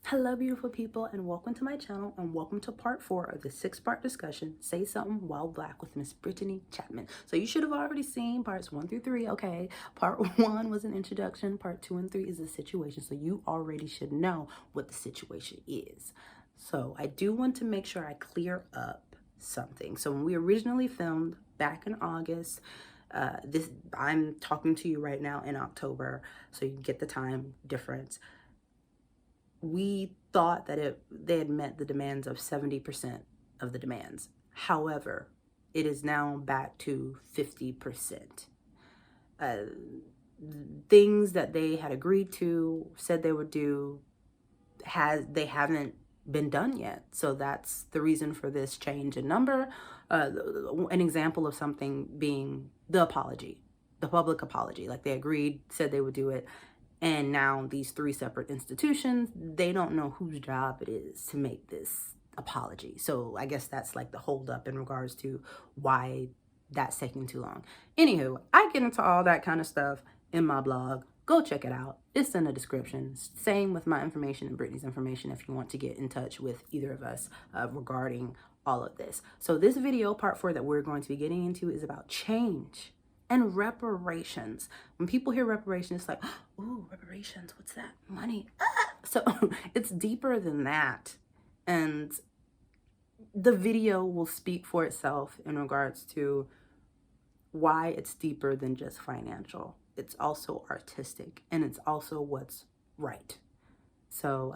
Hello beautiful people, and welcome to my channel, and welcome to part 4 of the 6-part discussion, Say Something While Black, with Miss Brittaney Chatman. So you should have already seen parts 1 through 3, okay? Part 1 was an introduction, part 2 and 3 is the situation, so you already should know what the situation is. So I do want to make sure I clear up something. So when we originally filmed back in August, I'm talking to you right now in October, so you get the time difference. We thought that they had met the demands of 70% of the demands. However, it is now back to 50%. Things that they had agreed to, said they would do, they haven't been done yet. So that's the reason for this change in number. An example of something being the apology, the public apology. Like they agreed, said they would do it. And now these 3 separate institutions, they don't know whose job it is to make this apology. So I guess that's like the holdup in regards to why that's taking too long. Anywho, I get into all that kind of stuff in my blog. Go check it out. It's in the description. Same with my information and Brittany's information if you want to get in touch with either of us regarding all of this. So this video, part 4, that we're going to be getting into is about change and reparations. When people hear reparations, it's like, ooh, reparations, what's that? Money. Ah! So it's deeper than that. And the video will speak for itself in regards to why it's deeper than just financial. It's also artistic, and it's also what's right. So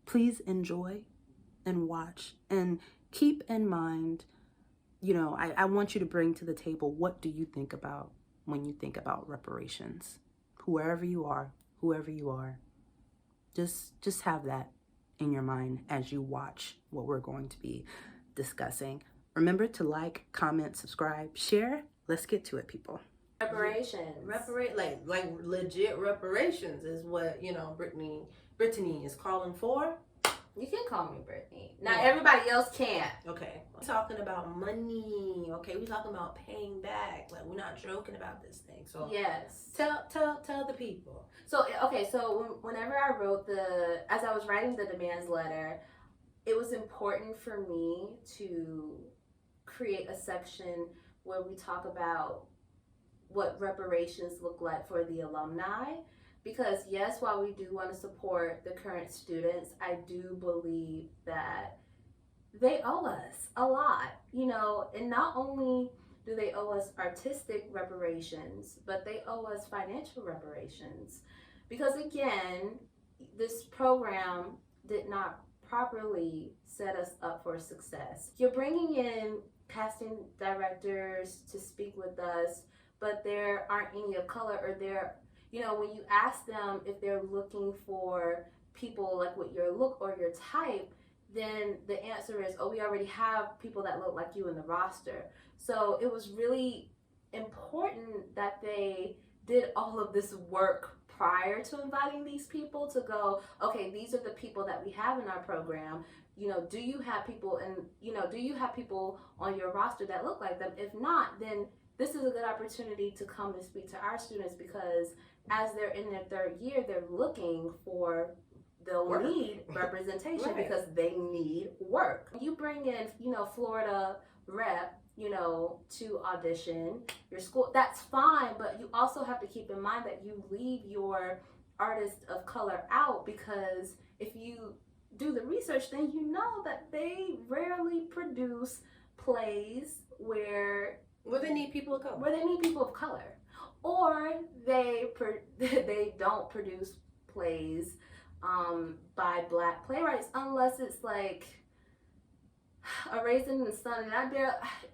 please enjoy and watch, and keep in mind, you know, I want you to bring to the table, what do you think about when you think about reparations? Whoever you are, just have that in your mind as you watch what we're going to be discussing. Remember to like, comment, subscribe, share. Let's get to it, people. Reparations. Like legit reparations is what, you know, Brittaney is calling for. You can call me Brittany. Now everybody else can't. Okay. We're talking about money. Okay, we're talking about paying back. Like, we're not joking about this thing. So yes. Tell the people. So okay, so whenever I wrote as I was writing the demands letter, it was important for me to create a section where we talk about what reparations look like for the alumni. Because yes, while we do want to support the current students, I do believe that they owe us a lot, you know, and not only do they owe us artistic reparations, but they owe us financial reparations. Because again, this program did not properly set us up for success. You're bringing in casting directors to speak with us, but there aren't any of color, or you know, when you ask them if they're looking for people like with your look or your type, then the answer is, oh, we already have people that look like you in the roster. So it was really important that they did all of this work prior to inviting these people to go, okay, these are the people that we have in our program. You know, do you have people on your roster that look like them? If not, then this is a good opportunity to come and speak to our students, because as they're in their 3rd year, they're looking for, they'll need representation right. Because they need work. You bring in, you know, Florida rep, you know, to audition your school, that's fine, but you also have to keep in mind that you leave your artist of color out, because if you do the research, then you know that they rarely produce plays where they need people of color. Or they don't produce plays by Black playwrights, unless it's like A Raisin in the Sun, and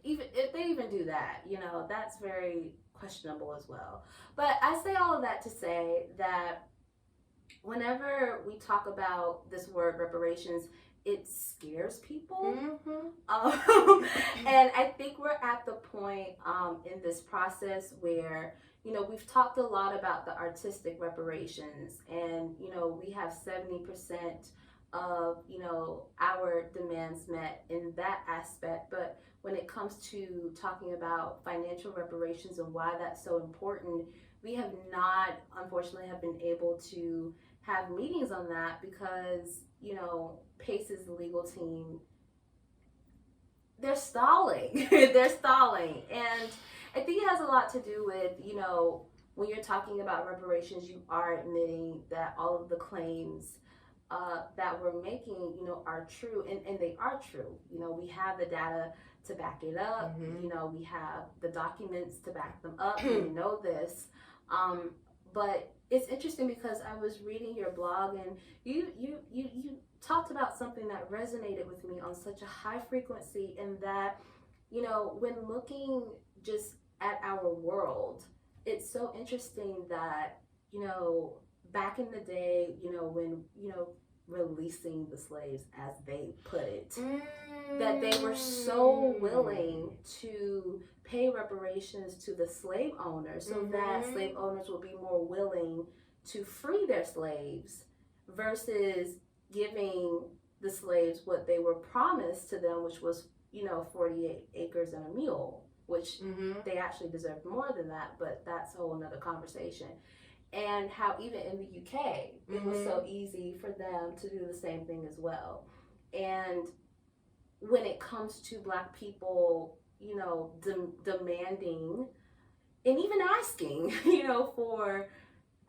even if they even do that, you know, that's very questionable as well. But I say all of that to say that whenever we talk about this word reparations, it scares people. And I think we're at the point in this process where, you know, we've talked a lot about the artistic reparations, and, you know, we have 70% of, you know, our demands met in that aspect. But when it comes to talking about financial reparations and why that's so important, we have not, unfortunately, have been able to have meetings on that because, you know, Pace's legal team, they're stalling. They're stalling. And I think it has a lot to do with, you know, when you're talking about reparations, you are admitting that all of the claims that we're making, you know, are true, and they are true. You know, we have the data to back it up. You know, we have the documents to back them up. We know this. But it's interesting because I was reading your blog, and you talked about something that resonated with me on such a high frequency, in that, you know, when looking just at our world, it's so interesting that, you know, back in the day, you know, when, you know, releasing the slaves, as they put it, that they were so willing to pay reparations to the slave owners so that slave owners would be more willing to free their slaves versus giving the slaves what they were promised to them, which was, you know, 48 acres and a mule, which they actually deserved more than that, but that's a whole nother conversation. And how even in the UK, it was so easy for them to do the same thing as well. And when it comes to Black people, you know, demanding and even asking, you know, for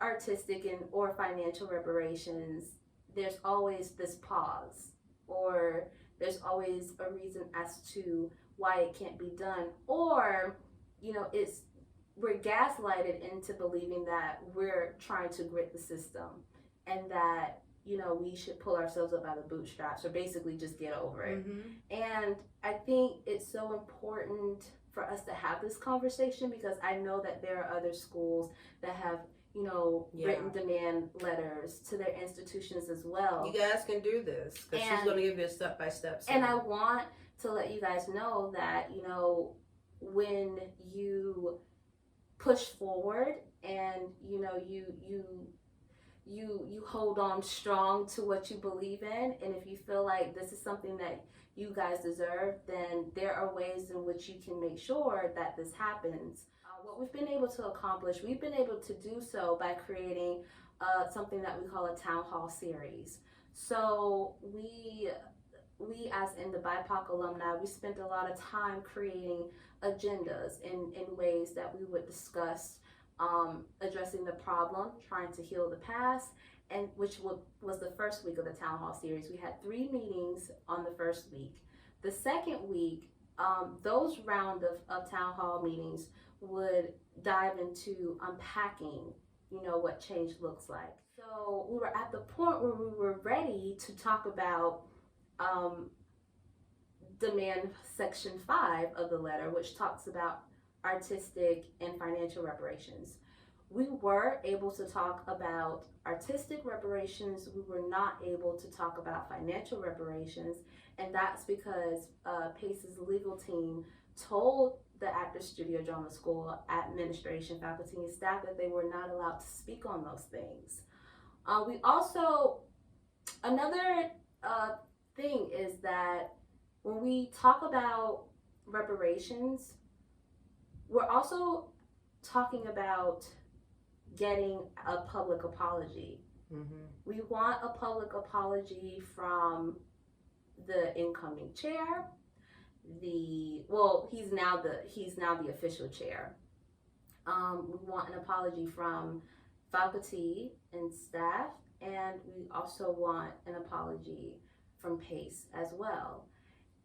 artistic and or financial reparations, there's always this pause, or there's always a reason as to why it can't be done, or, you know, we're gaslighted into believing that we're trying to grit the system, and that, you know, we should pull ourselves up by the bootstraps, or basically just get over it. And I think it's so important for us to have this conversation, because I know that there are other schools that have, you know, written demand letters to their institutions as well. You guys can do this, because she's going to give you a step-by-step. And I want to let you guys know that, you know, when you push forward and, you know, you hold on strong to what you believe in, and if you feel like this is something that you guys deserve, then there are ways in which you can make sure that this happens. What we've been able to accomplish, we've been able to do so by creating something that we call a town hall series. So we as in the BIPOC alumni, we spent a lot of time creating agendas in ways that we would discuss addressing the problem, trying to heal the past, and which was the first week of the town hall series. We had 3 meetings on the first week. The second week, those round of town hall meetings would dive into unpacking, you know, what change looks like. So we were at the point where we were ready to talk about demand section 5 of the letter, which talks about artistic and financial reparations. We were able to talk about artistic reparations. We were not able to talk about financial reparations, and that's because Pace's legal team told the Actors Studio Drama School administration, faculty, and staff that they were not allowed to speak on those things. We also, another thing is that when we talk about reparations, we're also talking about getting a public apology. We want a public apology from the incoming chair. He's now the official chair. We want an apology from faculty and staff, and we also want an apology from Pace as well.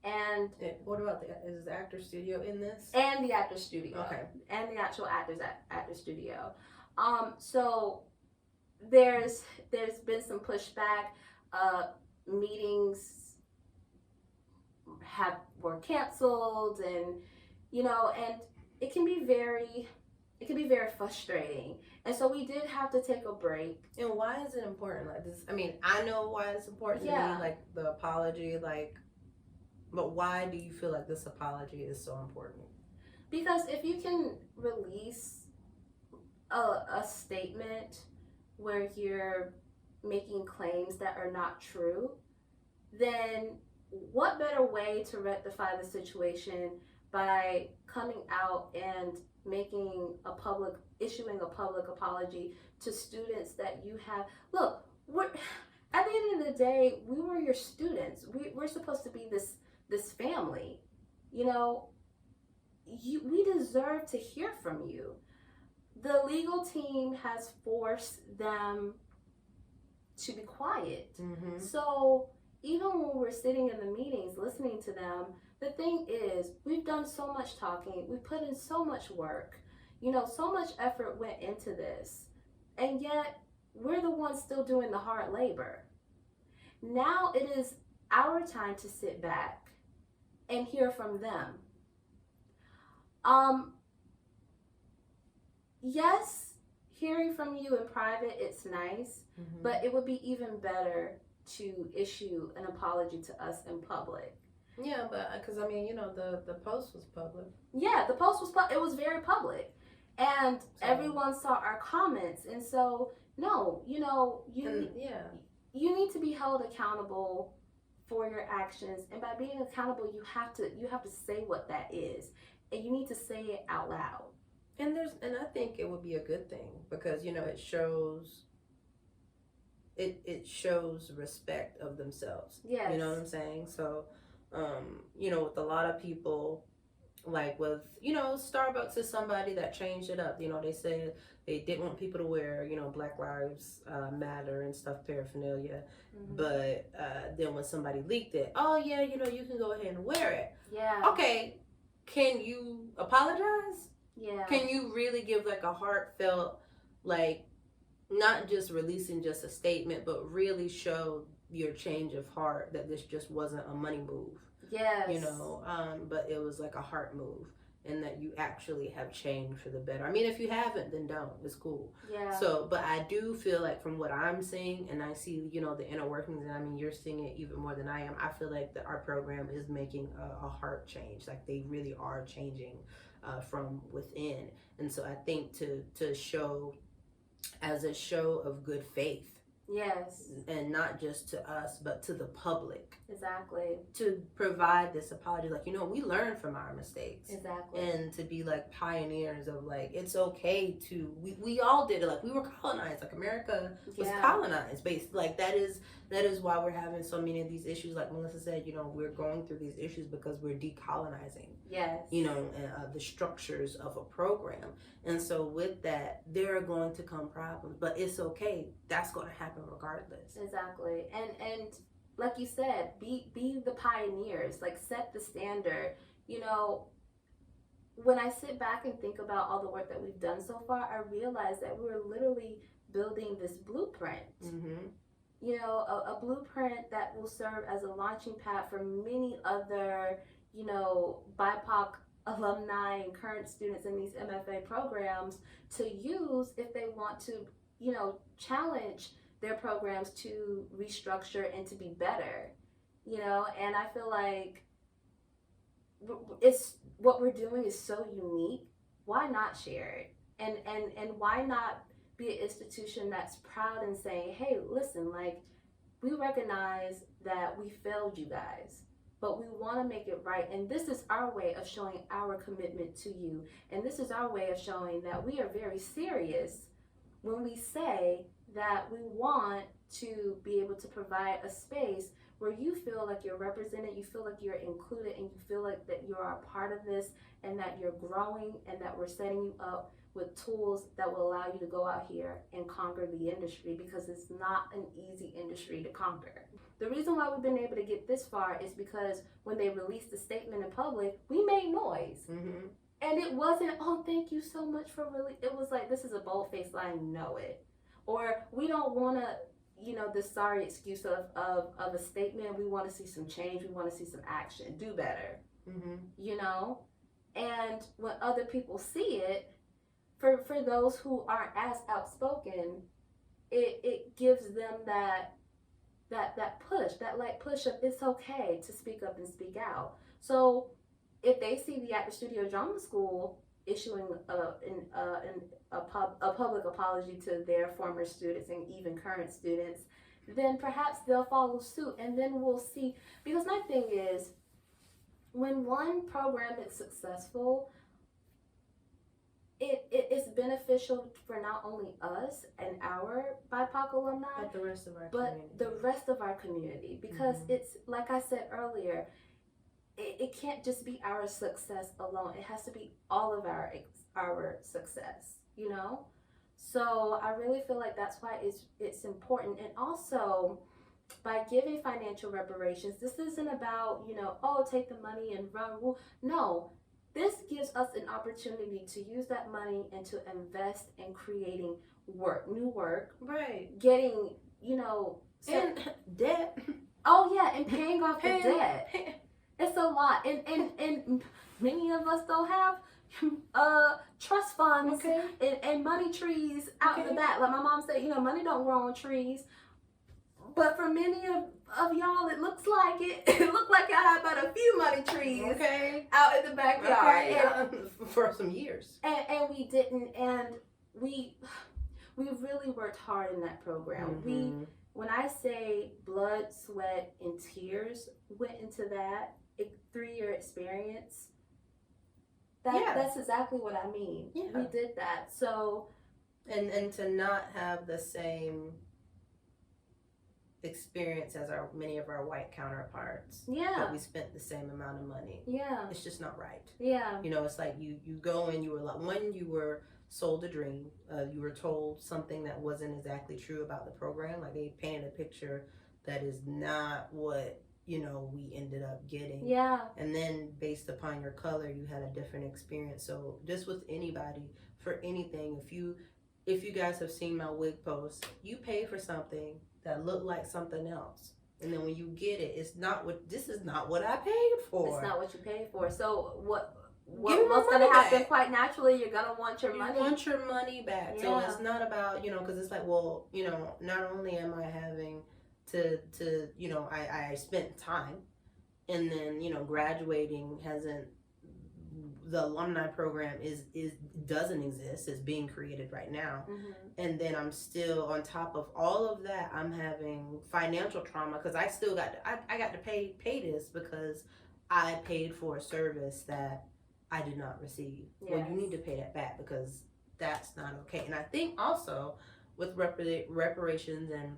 And what about is the Actors Studio in this? And the Actors Studio. Okay. And the actual Actors Studio. So there's been some pushback. Meetings were canceled, and, you know, and it can be very frustrating. And so we did have to take a break. And why is it important? Like this, I mean, I know why it's important to me, like the apology, like, but why do you feel like this apology is so important? Because if you can release a statement where you're making claims that are not true, then what better way to rectify the situation by coming out and issuing a public apology to students that you have. Look, At the end of the day, we were your students. We're supposed to be this family. You know, we deserve to hear from you. The legal team has forced them to be quiet. Mm-hmm. So even when we're sitting in the meetings listening to them, the thing is, we've done so much talking, we put in so much work, so much effort went into this, and yet we're the ones still doing the hard labor. Now it is our time to sit back and hear from them. Yes, hearing from you in private, it's nice, Mm-hmm. but it would be even better to issue an apology to us in public. Yeah, but because the post was public. Yeah, the post was it was very public, and everyone saw our comments, and so no, you need to be held accountable for your actions, and by being accountable, you have to say what that is, and you need to say it out loud. And I think it would be a good thing because it shows respect of themselves. Yes. You know what I'm saying? So, with a lot of people, like with, Starbucks is somebody that changed it up. They said they didn't want people to wear, Black Lives Matter and stuff, paraphernalia. Mm-hmm. But then when somebody leaked it, oh yeah, you can go ahead and wear it. Yeah. Okay, can you apologize? Yeah. Can you really give like a heartfelt, like, not just releasing just a statement, but really show your change of heart that this just wasn't a money move? Yes. But it was like a heart move, and that you actually have changed for the better. I mean, if you haven't, then don't. It's cool. Yeah. So, but I do feel like from what I'm seeing, and I see, the inner workings, and I mean, you're seeing it even more than I am. I feel like that our program is making a heart change. Like they really are changing from within. And so I think to show as a show of good faith. Yes. And not just to us, but to the public. Exactly. To provide this apology, like, we learn from our mistakes. Exactly. And to be like pioneers of like, it's okay to, we all did it. Like we were colonized, like America was colonized based. Like that is why we're having so many of these issues. Like Melissa said, we're going through these issues because we're decolonizing. Yes. The structures of a program. And so with that, there are going to come problems, but it's okay. That's going to happen regardless. Exactly. And like you said, be the pioneers, like set the standard. When I sit back and think about all the work that we've done so far, I realize that we're literally building this blueprint. Mm-hmm. A blueprint that will serve as a launching pad for many other, BIPOC alumni and current students in these MFA programs to use if they want to, challenge their programs to restructure and to be better, and I feel like it's what we're doing is so unique. Why not share it? And why not be an institution that's proud and saying, hey, listen, like we recognize that we failed you guys, but we want to make it right. And this is our way of showing our commitment to you. And this is our way of showing that we are very serious when we say that we want to be able to provide a space where you feel like you're represented, you feel like you're included, and you feel like that you're a part of this, and that you're growing, and that we're setting you up with tools that will allow you to go out here and conquer the industry, because it's not an easy industry to conquer. The reason why we've been able to get this far is because when they released the statement in public, we made noise. Mm-hmm. And it wasn't, oh, thank you so much for it was like, this is a bold-faced lie, know it. Or we don't want to, this sorry excuse of a statement. We want to see some change. We want to see some action. Do better. Mm-hmm. And when other people see it, for those who aren't as outspoken, it gives them that push, that like push of it's okay to speak up and speak out. So if they see the Actor Studio Drama School issuing a public apology to their former students and even current students, then perhaps they'll follow suit, and then we'll see. Because my thing is, when one program is successful, it's beneficial for not only us and our BIPOC alumni, But the rest of our but community. the rest of our community, because it's like I said earlier, it can't just be our success alone. It has to be all of our success, you know. So I really feel like that's why it's important. And also, by giving financial reparations, this isn't about, you know, oh, take the money and run. No, this gives us an opportunity to use that money and to invest in creating new work, Right. getting, you know, And debt. oh yeah, and paying off the debt. It's a lot, and many of us don't have trust funds and money trees out in the back. Like my mom said, you know, money don't grow on trees. But for many of y'all, it looks like it. It looked like y'all had about a few money trees out in the backyard For some years. And we didn't, and we really worked hard in that program. When I say blood, sweat, and tears went into that 3-year experience, that's exactly what I mean. Yeah. We did that. So, and to not have the same experience as many of our white counterparts. That we spent the same amount of money. It's just not right. You know, it's like you go and you were like, when you were sold a dream, you were told something that wasn't exactly true about the program. Like they painted a picture that is not what, you know, we ended up getting. And then based upon your color, you had a different experience. So just with anybody, for anything, if you guys have seen my wig post, you pay for something that looked like something else. And then when you get it, this is not what I paid for. It's not what you paid for. So what's going to happen quite naturally, you're going to want your money. You want your money back. So it's not about, you know, because it's like, well, you know, not only am I having to you know, I spent time, and then, you know, graduating the alumni program doesn't exist. It's being created right now. And then I'm still on top of all of that, I'm having financial trauma because I still got to pay this because I paid for a service that I did not receive. Well, you need to pay that back because that's not okay. And I think also with reparations and,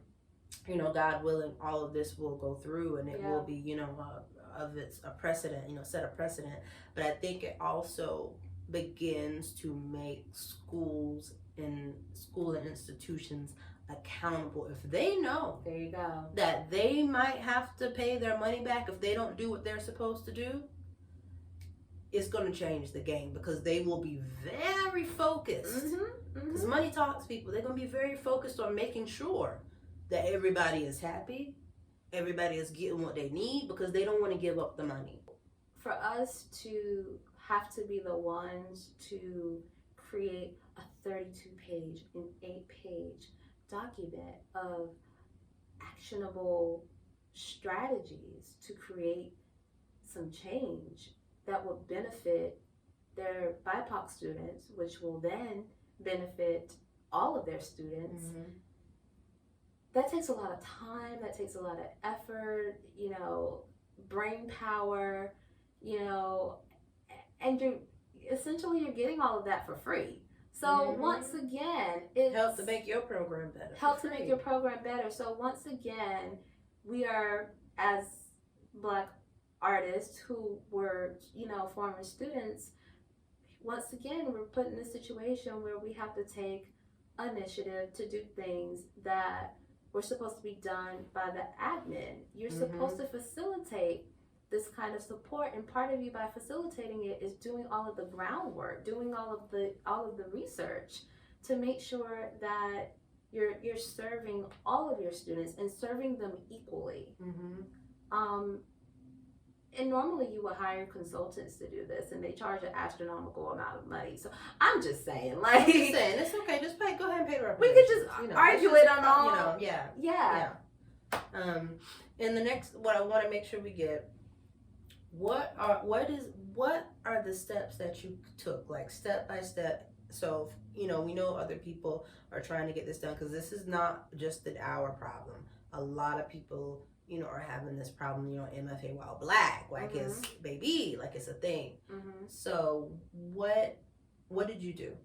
you know, God willing, all of this will go through and it will be, you know, a precedent, you know, set a precedent. But I think it also begins to make school and institutions accountable. If they know that they might have to pay their money back if they don't do what they're supposed to do, it's going to change the game because they will be very focused. Because money talks, people. They're going to be very focused on making sure that everybody is happy, everybody is getting what they need because they don't want to give up the money. For us to have to be the ones to create a 32-page and 8-page document of actionable strategies to create some change that will benefit their BIPOC students, which will then benefit all of their students. That takes a lot of time, that takes a lot of effort, you know, brain power, you know, and you're getting all of that for free. So once again, it helps to make your program better. So once again, we are, as Black artists who were, you know, former students, once again, we're put in a situation where we have to take initiative to do things that were supposed to be done by the admin. You're supposed to facilitate this kind of support, and part of you by facilitating it is doing all of the groundwork, doing all of the research to make sure that you're serving all of your students and serving them equally. And normally you would hire consultants to do this, and they charge an astronomical amount of money. So I'm just saying, like, it's okay. Just go ahead and pay the reparations. We could just argue it on all. You know, And the next, what I want to make sure we get, what are the steps that you took, like step by step? So, you know, we know other people are trying to get this done because this is not just our problem. A lot of people, you know, are having this problem, you know, MFA While Black, like it's baby, like it's a thing. So what did you do?